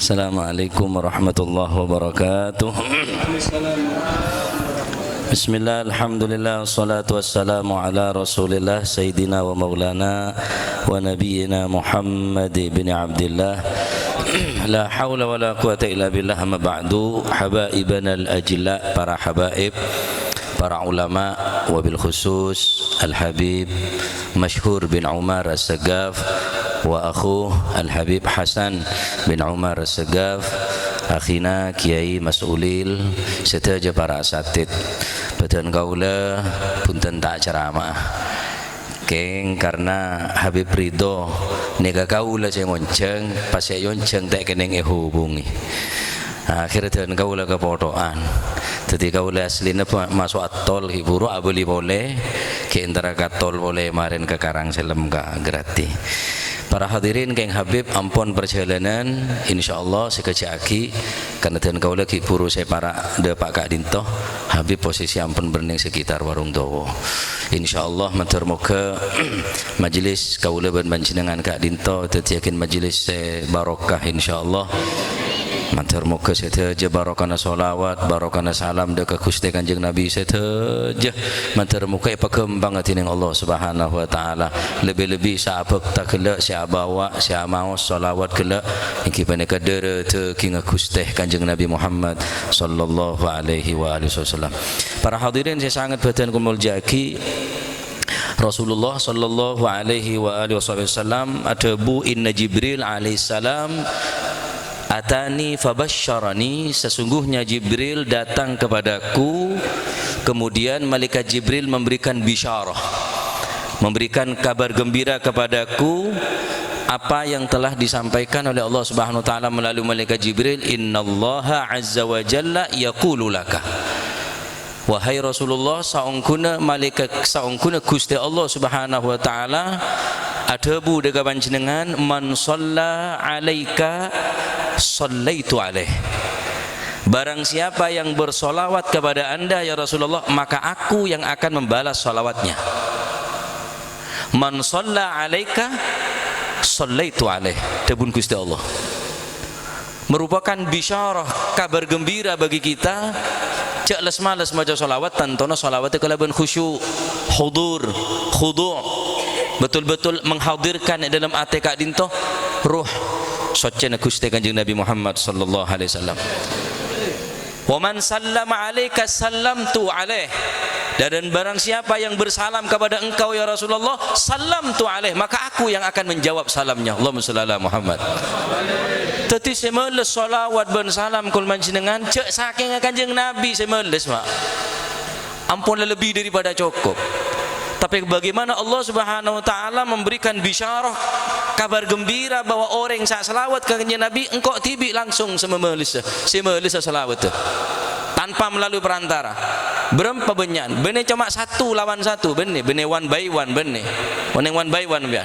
Assalamualaikum warahmatullahi wabarakatuh. Bismillah, alhamdulillah, wassalatu wassalamu ala rasulillah Sayyidina wa maulana wa nabiyyina Muhammad bin Abdillah. La hawla wa la quwata illa billah, amma ba'du. Habaibana al-ajilla, para habaib, para ulama, wabil khusus Al-Habib Masyhur bin Umar As-Sagaf wa akhuh Al-Habib Hasan bin Umar As-Sagaf, akhina Kiai Mas'ulil serta para asatid. Betul kaula punten tak ceramah keng karena Habib Ridho nega kaula saya ngonceng pas saya yonceng tak keneng hubungi. Akhirnya dan kaula kepotoan. Jadi kaula aslinya masuk atol hiburu abeli boleh ke antara katol boleh marin ke Karangselem ka gratis. Para hadirin keng Habib ampun perjalanan insyaallah sekejaki karena dan kaula hiburu saya para de Pak Kak Dinto Habib posisi ampun berning sekitar warung dowo. Insyaallah matur muga majelis kaula ben panjenengan Kak Dinto dadi yakin majelis barokah insyaallah. Matur muga sedaja barokana sholawat barokana salam deka Gusti Kanjeng Nabi sedaja. Matur muga pagembang atining Allah Subhanahu wa taala. Lebih-lebih saabek tak kelak sia bawa sia maos sholawat kelak iki paneka dere te king Gusti Kanjeng Nabi Muhammad sallallahu alaihi wa alihi wasallam. Para hadirin saya sangat badan kumul jaki Rasulullah sallallahu alaihi wa alihi wasallam ada bu inna Jibril alaihissalam atani fabasyarani, sesungguhnya Jibril datang kepadaku, kemudian malaikat Jibril memberikan bisyarah, memberikan kabar gembira kepadaku apa yang telah disampaikan oleh Allah Subhanahu wa taala melalui malaikat Jibril. Innallaha azza wa jalla yaqulu laka, wahai Rasulullah, saungkuna malaikat saungkuna Gusti Allah Subhanahu wa taala adabu dega panjenengan, man shalla alaika sallaitu alaih, barang siapa yang bersolawat kepada anda ya Rasulullah maka aku yang akan membalas solawatnya. Man shalla alaika sallaitu alaih, debun Gusti Allah merupakan bisyarah, kabar gembira bagi kita. Cek les males maca solawat tantono solawat kalaban khusyuk, hudur, khudu', betul-betul menghadirkan dalam hati Kak Dinto ruh socena Gusti Kanjeng Nabi Muhammad sallallahu alaihi wasallam. Wa man sallama alaika sallamtu alaih, dan barang siapa yang bersalam kepada engkau ya Rasulullah sallamtu alaih, maka aku yang akan menjawab salamnya. Allahumma shalli ala Muhammad. Tadi semeles salawat ben salam kul panjenengan cek saking Kanjeng Nabi semeles mak ampun lebih daripada cukup. Tapi bagaimana Allah Subhanahu wa taala memberikan bisyarah, kabar gembira bahwa orang yang selawat ke Kanjeng Nabi engkau tibi langsung semelis selawat tanpa melalui perantara. Berapa benyan? Bene cuma satu lawan satu, bene one by one, bene one by one biar.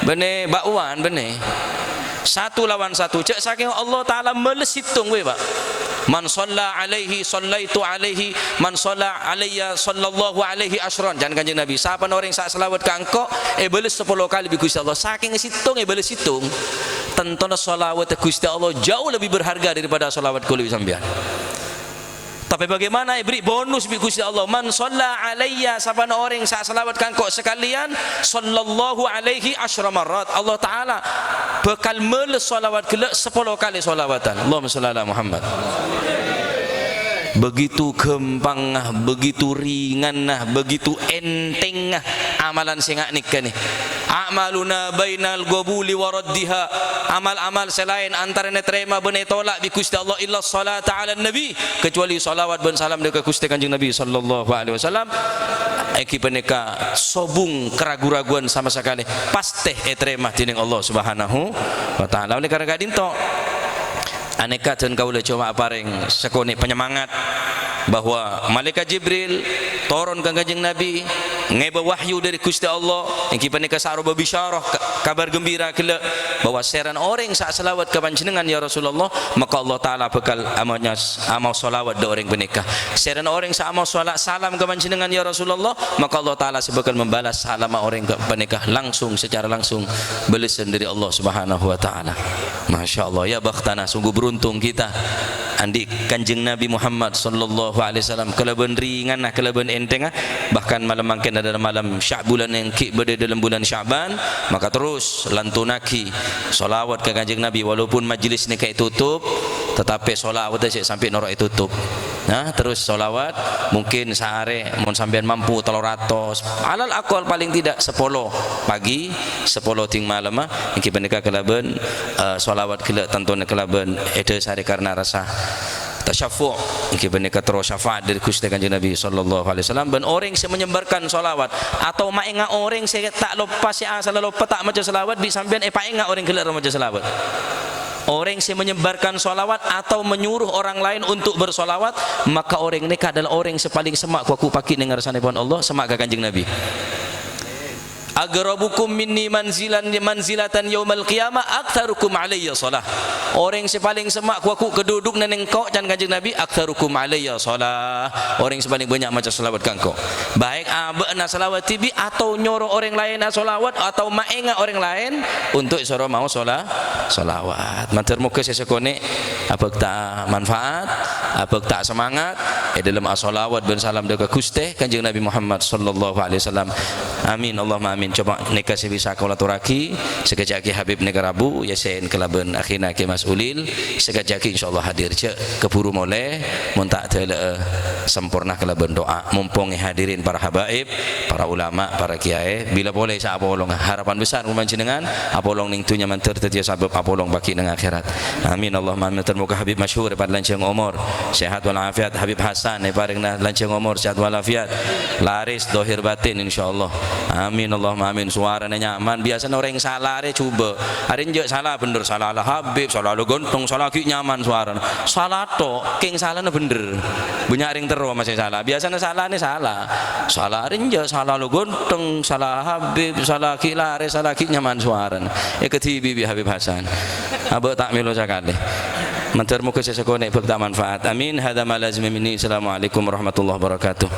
Bene bakwan bene. Satu lawan satu. Cek saking Allah taala meles hitung we, Pak. Man shalla alaihi sallaitu alaihi, man shalla alayya sallallahu alaihi asyran. Jangan Kanjeng Nabi, siapa orang sak selawat ka engkau beles 10 kali bi Gusti Allah. Saking hitung beles hitung. Tentona selawat Gusti Allah jauh lebih berharga daripada selawat kula sampean. Tapi bagaimana beri bonus bi Gusti Allah, man shalla alayya, siapa orang sak selawat ka engkau sekalian sallallahu alaihi asyra marrat, Allah taala bakal meles salawat kelak 10 kali salawatan. Allahumma shalli ala Muhammad. Begitu gampang, begitu ringan, begitu enteng amalan sing nikah nih. Amaluna bainal qabuli wa raddiha, amal-amal selain antara terima bene tolak bi Gusti Allah illa salata ala nabi, kecuali salawat ben salam dekat Gusti Kanjeng Nabi sallallahu alaihi wasallam. Iki peneka sobung keraguan-raguan sama sekali pasti terima dening Allah Subhanahu wa taala. Oleh karena dinto aneka dan kaula cuma paring sekone penyemangat bahwa malaikat Jibril turun ke Kanjeng Nabi ngeba wahyu dari Gusti Allah yang kita nikah saroba bisyarah kabar gembira kelak bahwa seran orang saat selawat ke panjenengan ya Rasulullah, maka Allah Taala bekal amal solawat do orang bernikah. Seran orang saat amal salam ke panjenengan ya Rasulullah, maka Allah Taala sebekal membalas salam orang ke bernikah langsung, secara langsung balasan dari Allah Subhanahu wa taala. Masya Allah, ya bakhtana, sungguh beruntung kita andi Kanjeng Nabi Muhammad sallallahu alaihi wasallam kelaban ringan kelaban enteng, bahkan malam mungkin ada malam bulan yang berada dalam bulan Syaban, maka terus lantunaki solawat ke Kanjeng Nabi walaupun majlis ni kayak tutup, tetapi solawat aja sampai norak tutup. Nah, terus solawat mungkin sehari mau sampean mampu 300 alal akal paling tidak 10 pagi 10 ting malam iki pendeka kelaban solawat kela tonton kelaban itu sehari karena rasa tasyafu' iki pendeka terus syafaat dari Gusti Kanjeng Nabi sallallahu alaihi wasallam. Dan orang yang menyebarkan solawat atau mainga orang saya tak lupa si asal lupa tak maca solawat di sampean painga orang kela maca solawat. Orang yang menyebarkan solawat atau menyuruh orang lain untuk bersolawat, maka orang ini adalah orang yang paling semak aku pakai dengar sanepon Allah, semak ke Kanjeng Nabi. Agrabukum minni manzilatan yaumal qiyamah aktsarukum alayya salah. Orang yang paling semak aku keduduk nang engkau dan Kanjeng Nabi aktsarukum alayya salah. Orang yang paling banyak macam selawat ke engkau. Baik abana selawat tibi atau nyuruh orang lain selawat atau mainga orang lain untuk suruh mau solawat. Matur muka sesekone apa tak manfaat, apa tak semangat dalam as-salawat dan salam dekat Gusti Kanjeng Nabi Muhammad sallallahu alaihi wasallam. Amin Allahumma amin. Coba nikah sebisa kau laturaki sekejap lagi Habib negara Rabu yasin kelaban akhirnya ke Mas Ulil sekejap lagi insyaallah hadir cek keburu moleh mun tak tele sempurna kelaban doa mumpung hadirin para habaib, para ulama, para kiai bila boleh sa apolong harapan besar panjenengan apolong ning tunya manter tetia sabab apolong baki nang akhirat. Amin Allahumma amin. Termuka Habib masyhur pada lanceng umur sehat walafiat, Habib Hasan paringna lanceng umur sehat walafiat, laris dohir batin insyaallah. Amin Allahumma amin. Suaranya nyaman. Biasanya orang yang salah coba hari ini salah bener, salah lah Habib, salah lo gontong, salah ki nyaman suara salah tok king salah bener banyak ring terus masih salah. Biasanya salah ini salah hari ini salah lo gontong, salah Habib, salah ki lare, salah ki nyaman suara ketibi Habib Hasan abah tak milo sekali mantar muka sesekone bermanfaat. Amin. Hadza ma lazim minni. Assalamualaikum warahmatullahi wabarakatuh.